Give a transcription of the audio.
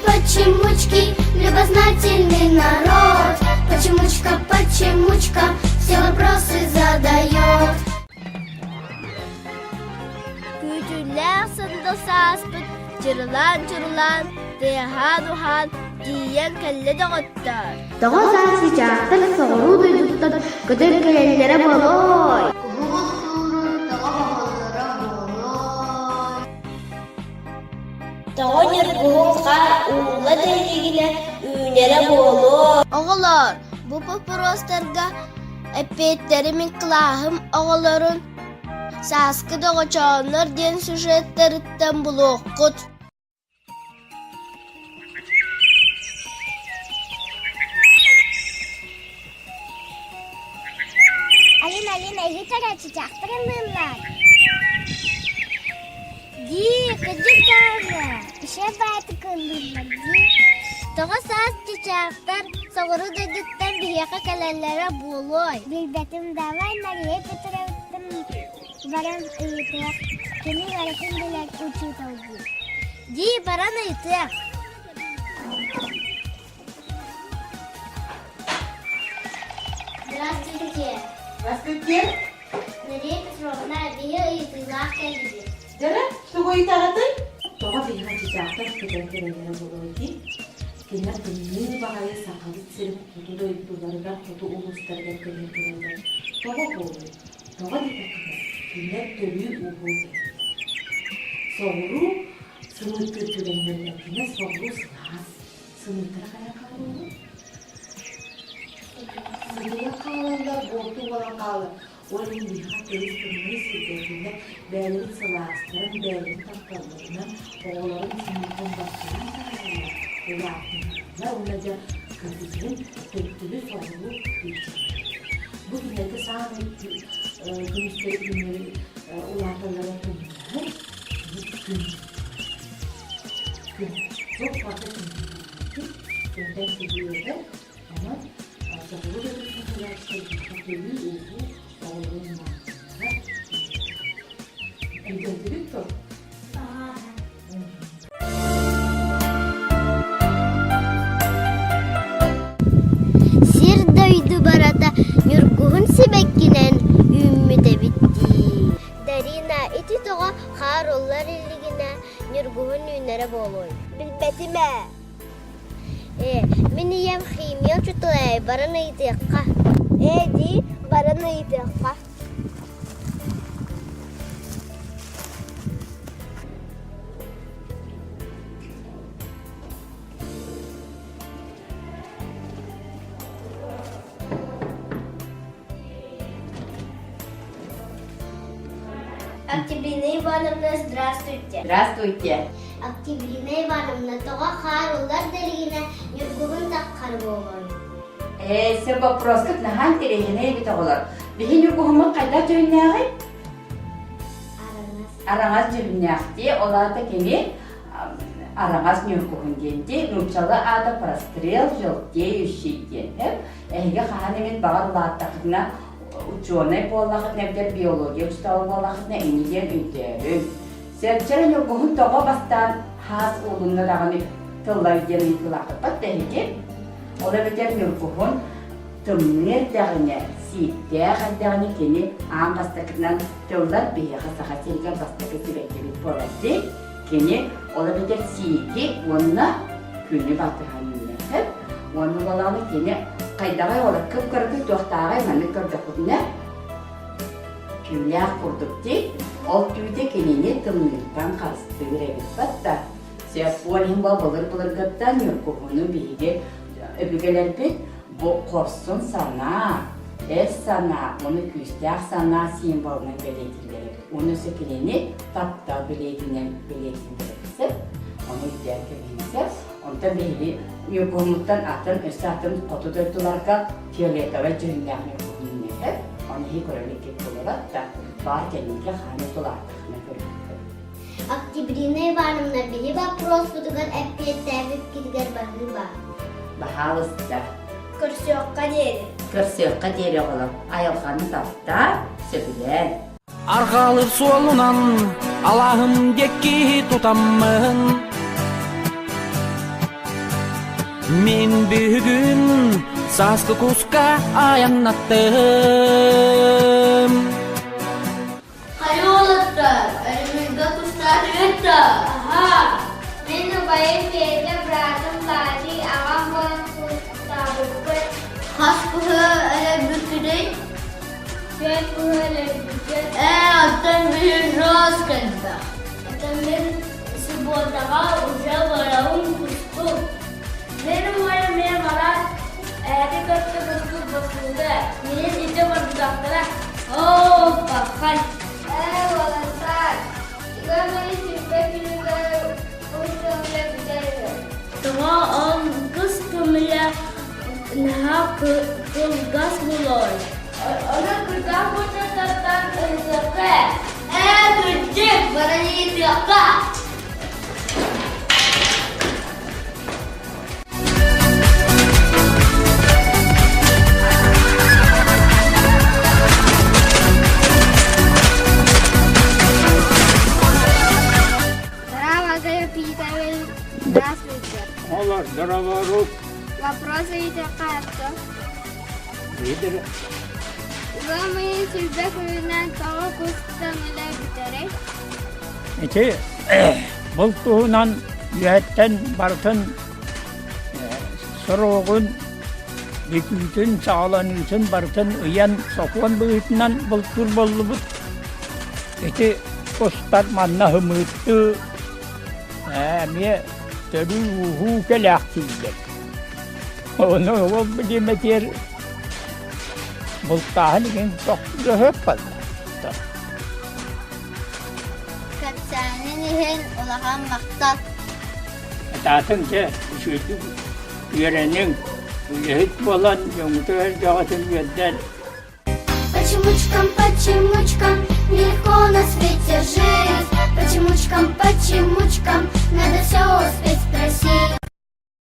почемучки, любознательный народ. Почемучка, все вопросы задает. Күөллээҕи сында сааспыт, чырылан, тэхан, диен кэллэ доҕоттар. Тоҕо сааскы чаахтар соҕуруу дойдуттан көтөр келэллэрэ болой. Тоҕо ньыргуһунга уулла дэйигине үүнэрэ буолуо. Оҕолор, бу попростарга эппиэттери мен кылааһым оҕолорун Сааскы тоҕочооннор диэн сюжеттериттен булуоххут. Алина, гитара чичахтырыннар. Кыжыктарна, ише бааты кылдырнар. Тоҕо саас чичахтар соҕуру дойдуттан биһиэхэ кэлэллэрэ буолуой. Билбетим давай Мария Петровна баран ыйтыах, кини баратын билек учуталды. Баран ыйтыах. Здравствуйте. Мария Петровна, биһи ыйтыылаах кэлбит. Дара, что вы итагаты? Тоҕо биһиэхэ чичаахтар көтөр-кэлэллэрэ буолуойти. Кинер тымныы баҕайы сахалык сирип куту дойдуларга куту улустарга кэлэллэрэ. Тоҕо буолуой. Тоҕо дитакка. Кинер төлүү уһул. Соҕуруу сымыттыр түлэмнэрэ. Кинер соҕуруу сылаас. Сымыттыра кая калуу? Сымыттыра калында борту болан калы. Олин биһиэхэ кэрис тымныы сирдэтинэ бээлин сылаастарын, бээлин тапталларынан оҕолорун сымыттын бастыран сагалар. Олаахтынна унаja кыргызын төттүлү соҕуруу үйчү. Бу günlerde sağlık günlükleri günleri ulaşanlara günler gün çok fazla günden gidiyorlar ama sabırlı da tutmalar çok iyi oldu oğlunlar engellilik çok. Сир дойду барата ньургуһун сибеккинен үммүтэ битти. Дарина ити тоҕо хааруллар иллигине ньургуһун үүнэрэ буолуой. Билбетиме. Мен ием химия чутулай баран ыйтыакка. Баран ыйтыакка. Октябрина Ивановна, здравствуйте. Здравствуйте. Октябрина Ивановна, тоҕо хааруллар дэригине ньургуһун таккар буолуой. Sen вопрос кыт нахан терехине бит оҕолор. Биһин ньургуһумун кайда жөннääҕи? Араңас жөннääхти, олата кини араңас ньургуһун диэнти, нучалы ада прострел жолтей üşşiйтен. Эһиге хаан эмит багар улааттакытына ученый боллахыт небдер биология учталы боллахытына иниден үйтээрүн. Сэрчэрэ ньургуһун тоҕо бастан хаас уулунна даганы тыллар диэн ыйтылаахтыппат тэһиги. Ола бетер ньургуһун тымныр дагыне сииттээ хаддагыны кини аан бастакытынан тыллар биһиэхэ саха сирге бастакы сибэккебит болатти. Кини ола бетер сиити уонна күнү батыханнэхэп. Уонну боланы кини кайдагай ола кыпкыргы туохтаагай маны көрдөкүтүнэ күлээҕи курдукти. Ол түйдэ кинини тымныртан харыстыыр эбиппатта. Сеп уонин булыргыттан ньургуһуну биһиги öbügelerpit bu korsun sana, sana, onu küstah sana simboluna belirtilir. Onu söküleni Taattta belirtilir. Onu derkebilse, ondan beri nьургуһумуттан атын өсө атын коту дойдуларга фиолетовый жөннääхи хеп, onu hi көрөлүк болот да, бар кенинге ханы тулаатыхына көрөлүк. Октябрина Ивановна, биһи вопрос бутугар эппиэттээбит киргер баһыба. Пожалуйста. Көрсөкка диэри оҕолор. Айылханы Таатта сөбүлэн. Аргалыр суолунан алаһым декки тутаммын. Min bugün Saaskı kuska ayannattım. Hayrolatlar, elimizde kuşlar yoktu. Aha. Men bayım şeyde bıraktım bari ağam bana kurtardı. Kaç kuhu ele bükürük. Ben böyle güzel. Atın bir roz kenta. Ben subotağa uca varağım kustum. Benim var evde kötü basıldı. Benim içe var dudaklara. Bakay. Vallahi. Görmeyi süper filmler uçağıyla güzel. Tuğa on kız kumuyla naha kılgas bulur. Ona kırdan kurtardan ızıkı. Küçük bana yiğit yaka. Здравствуйте, Питер. Здравствуйте. Олар дораворук Вопросы и такая-то. видер. Вы мои судьбы кулинар того кустан или битерей? Ити бұл туһунан үһәттен бартын сороғын бекүйтін сағаланытын бартын ыян соқуан бұғытынан бұл тур боллыбыт. Ити костар манна хымытты әме төрі уху кәләқ тилдер. Оны ол білеметер бұл тағын екен тоқты хөп қалды. Kapsanin ihin ulakan maktat. Taatın ki, şöyle üyerenin, hiç olan yumurta her cağatın yerden. Почему